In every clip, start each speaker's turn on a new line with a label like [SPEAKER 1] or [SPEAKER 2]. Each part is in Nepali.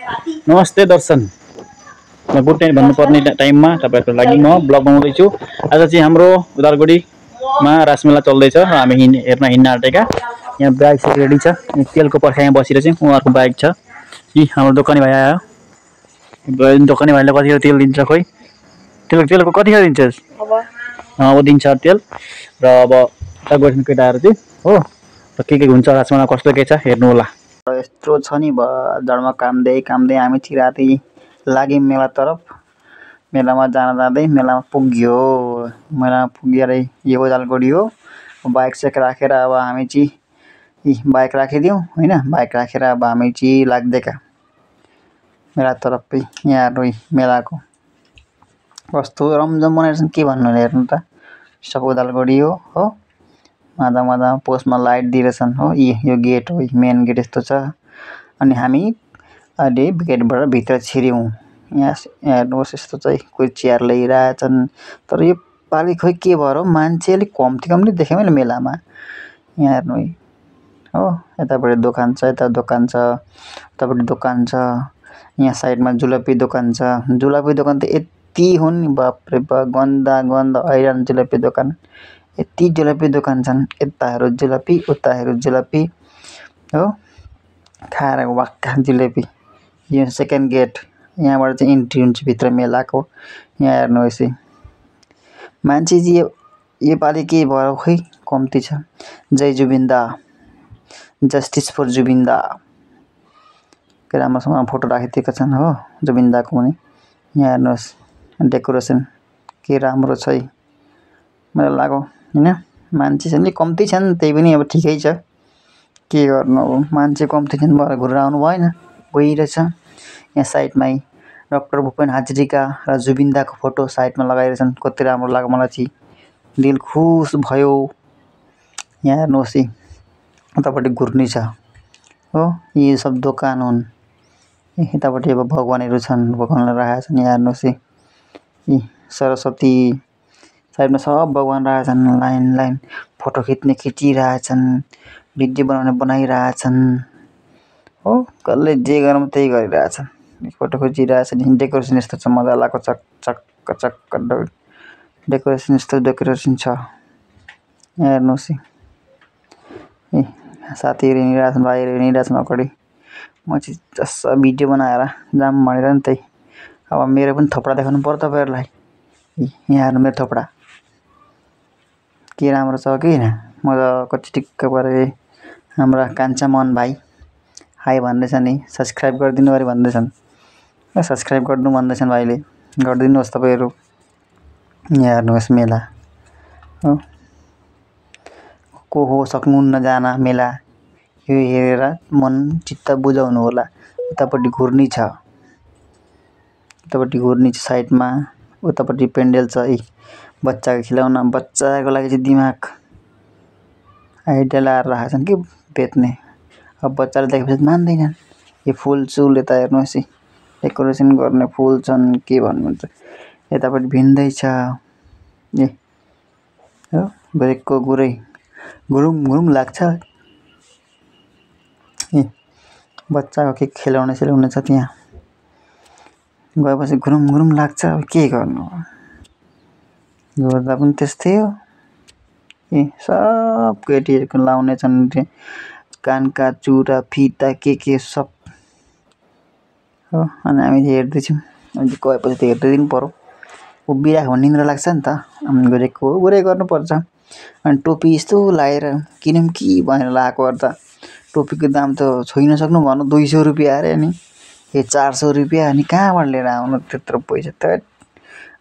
[SPEAKER 1] नमस्ते दर्शन म गुड नाइट भन्नुपर्ने टाइममा तपाईँहरूको लागि म ब्लग बनाउँदैछु। आज चाहिँ हाम्रो उदालगुडीमा रासमेला चल्दैछ र हामी हेर्न हिँड्न आँटेका। यहाँ बाइक चाहिँ रेडी छ। यहाँ तेलको पर्खा यहाँ बसेर चाहिँ उहाँहरूको बाइक छ। यी हाम्रो दोकानी भाइ आयो। दोकानी भाइले कतिको तेल दिन्छ खोइ। तेलको कतिको दिन्छस्? अब दिन्छ तेल र अब उता गएछन् केटाहरू चाहिँ हो। र के हुन्छ रासमेला कस्तो के छ हेर्नु होला। यत्रो छ नि जाडोमा कामदै हामी चाहिँ राति लाग्यौँ मेला तरफ। मेलामा जाँदै मेलामा पुग्यो। मेलामा पुगेर यो उदालगुडी हो। बाइक साइक राखेर अब हामी चाहिँ बाइक राखिदिउँ होइन। बाइक राखेर अब हामी चाहिँ लाग्दैका मेला तरफै। यहाँ हेर्नु मेलाको कस्तो रमझम बनाइरहेछन् के भन्नु हेर्नु त। सब उदालगुडी हो। मादा पोस्टमा लाइट दिइरहेछन् हो। यो गेट हो, मेन गेट यस्तो छ। अनि हामी अहिले गेटबाट भित्र छिर्यौँ। यहाँ हेर्नुहोस् यस्तो चाहिँ कोही चेयर ल्याइरहेछन्। तर यो पालि खोइ के भएर हो मान्छे अलिक कम्ती देखेँ मैले मेलामा। यहाँ हेर्नु हो। यतापट्टि दोकान छ, यता दोकान छ, उतापट्टि दोकान छ। यहाँ साइडमा जुलपी दोकान छ। जुलपी दोकान त यति हुन् बाफ्रे बाफ गन्दा हैरान जुलपी दोकान। यति जुलपी दोकान छन्। यता हेर्नु जुलपी, उता हेर्नु जुलपी हो। खाएर वाक्का जुलपी। यो सेकेन्ड गेट। यहाँबाट चाहिँ इन्ट्री हुन्छ भित्र मेलाको। यहाँ हेर्नुहोस् मान्छे चाहिँ यो पालि के भयो खै कम्ती छ। जय जुबिन्दा, जस्टिस फर जुबिन्दा। के राम्रोसँग फोटो राखिदिएका छन् हो जुबिन्दाको पनि। यहाँ हेर्नुहोस् डेकोरेसन के राम्रो छ है। मलाई लाग्यो होइन मान्छे चाहिँ अलिक कम्ती छन् त्यही पनि अब ठिकै छ। के गर्नु अब मान्छे कम्ती छन् भएर घुरेर आउनु भएन। गइरहेछ यहाँ साइडमै डाक्टर भुपेन हाजरिका र जुबिन्दाको फोटो साइडमा लगाइरहेछन्। कति राम्रो लाग्यो मलाई चाहिँ दिल खुस भयो। यहाँ हेर्नुहोस् उतापट्टि घुर्नी छ हो। यी सब दोकान हुन्। यतापट्टि अब भगवानहरू छन्, भगवानलाई राखेका छन्। यहाँ हेर्नुहोस् यी सरस्वती साइडमा सब भगवान राखेका छन्। लाइन फोटो खिचिरहेछन्, भिडियो बनाइरहेछन् हो। कसले जे गरौँ त्यही गरिरहेछन्। फोटो खिचिरहेछन्। डेकोरेसन यस्तो छ मजा लाग्यो। चक्क डेकोरेसन यस्तो डेकोरेसन छ। यहाँ हेर्नुहोस् साथीहरू हिँडिरहेछन्, भाइहरू हिँडिरहेछन् अगाडि। म चाहिँ जस्तो भिडियो बनाएर जाम भनेर नि त्यही। अब मेरो पनि थोपडा देखाउनु पर्यो तपाईँहरूलाई। यहाँ हेर्नु मेरो थोपडा के राम्रो छ कि होइन। मजाको चिटिक्क परे। हाम्रा कान्छा मोहन भाइ हाई भन्दैछन् नि। सब्सक्राइब गरिदिनु अरे भन्दैछन्। सब्सक्राइब गर्नु भन्दैछन् भाइले। गरिदिनुहोस् तपाईँहरू। यहाँ हेर्नुहोस् मेला हो। को हो सक्नुहुन्न जान मेला यो हेरेर मन चित्त बुझाउनु होला। उतापट्टि घुर्नी छ, उतापट्टि घुर्नी छ साइडमा। उतापट्टि पेन्डेल छ। बच्चाको खेलाउन, बच्चाको लागि चाहिँ दिमाग आइडिया लाएर राखेका छन् कि बेच्ने। अब बच्चाले देखेपछि मान्दैनन्। यो फुल यता हेर्नुहोस् डेकोरेसन गर्ने फुल छन् के भन्नुहुन्छ। यतापट्टि भिन्दै छ हो। गुरेको गुरै घुरुम लाग्छ। बच्चाको के खेलाउने छ त्यहाँ गएपछि घुरुम लाग्छ। के गर्नु गर्दा पनि त्यस्तै हो। सब केटीहरूको लाउने छन् कानका चुरा फिता के सब हो। अनि हामी हेर्दैछौँ। अनि गएपछि त हेर्दै दिनु पर्यो। उभिरहेको भने निन्द्रा लाग्छ नि त। अनि गुरे गर्नुपर्छ। अनि टोपी यस्तो लगाएर किनौँ कि भनेर लगाएको गर्दा टोपीको दाम त छोइ नसक्नु भन्नु 200 रुपियाँ अरे। अनि 400 रुपियाँ। अनि कहाँबाट लिएर आउनु त्यत्रो पैसा त।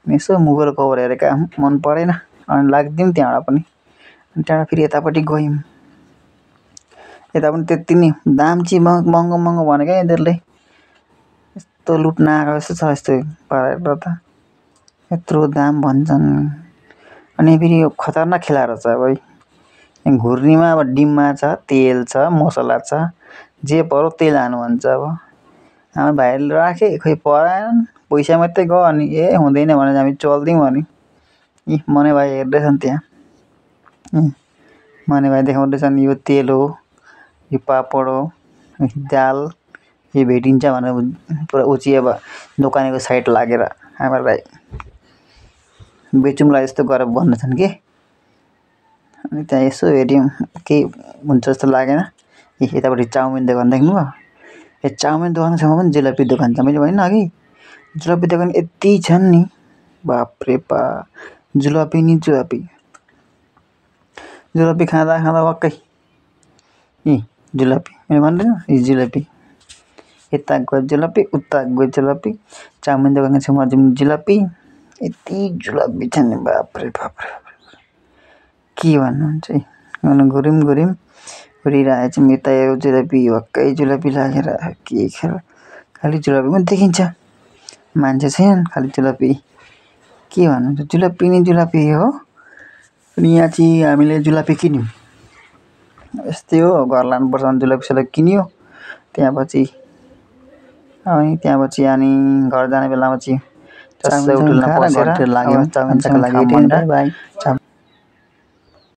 [SPEAKER 1] अनि यसो मुगल कभर हेरेका मन परेन। अनि लाग्दिउँ त्यहाँबाट पनि। अनि त्यहाँबाट फेरि यतापट्टि गयौँ। यता पनि त्यति नै दाम चाहिँ महँगो भनेको यिनीहरूले। यस्तो लुट्न आएको जस्तो छ यस्तो पारेर त। यत्रो दाम भन्छन्। अनि फेरि यो खतरनाक खेला रहेछ अब घुर्नीमा अब डिममा छ, तेल छ, मसला छ, जे पर्यो त्यही लानु भन्छ। अब हाम्रो भाइहरूले राखे खोइ पराएनन्। पैसा मात्रै गयो। अनि हुँदैन भने हामी चल्दिउँ। अनि मने भाइ हेर्दैछन् त्यहाँ। मने भाइ देखाउँदैछन् यो तेल हो, यो पापड हो, दाल,
[SPEAKER 2] यो भेटिन्छ भनेर पुरा उचिए दोकानेको साइड लागेर हामीलाई बेचौँला जस्तो गरेर भन्दैछन् के। अनि त्यहाँ यसो हेऱ्यौँ केही हुन्छ जस्तो लागेन। यतापट्टि चाउमिन दोकान देख्नुभयो? ए चाउमिन दोकानको छेउमा पनि जुलापी दोकान छ। मैले भने अघि जुलापी दोकान यति छन् नि, बाफरे बाफ, जुलापी नि जुलापी। जुलापी खाँदा खाँदा वाक्कै जुलापी मैले भन्दैन यी जुलापी, यता गयो जुलापी उता गयो जुलापी, चाउमिन दोकानको छेउमा जुलापी, यति जुलापी छन् नि बाफरे बाफ। के भन्नुहुन्छ है, घुर्यौँ घुरिरहेछौँ यता यो जुलापी वाक्कै जुलापी लागेर के खेर खालि जुलापी पनि देखिन्छ, मान्छे छैन, खालि जुलापी। के भन्नुहुन्छ, जुलापी नि जुलापी हो। अनि यहाँ चाहिँ हामीले जुलापी किन्यौँ, यस्तै हो, घर लानुपर्छ भने जुलापी सुलापी किन्यो। त्यहाँपछि अनि घर जाने बेलामा चाहिँ चाउमिन होटलमा बसेर लाग्यौँ चाउमिनको लागि।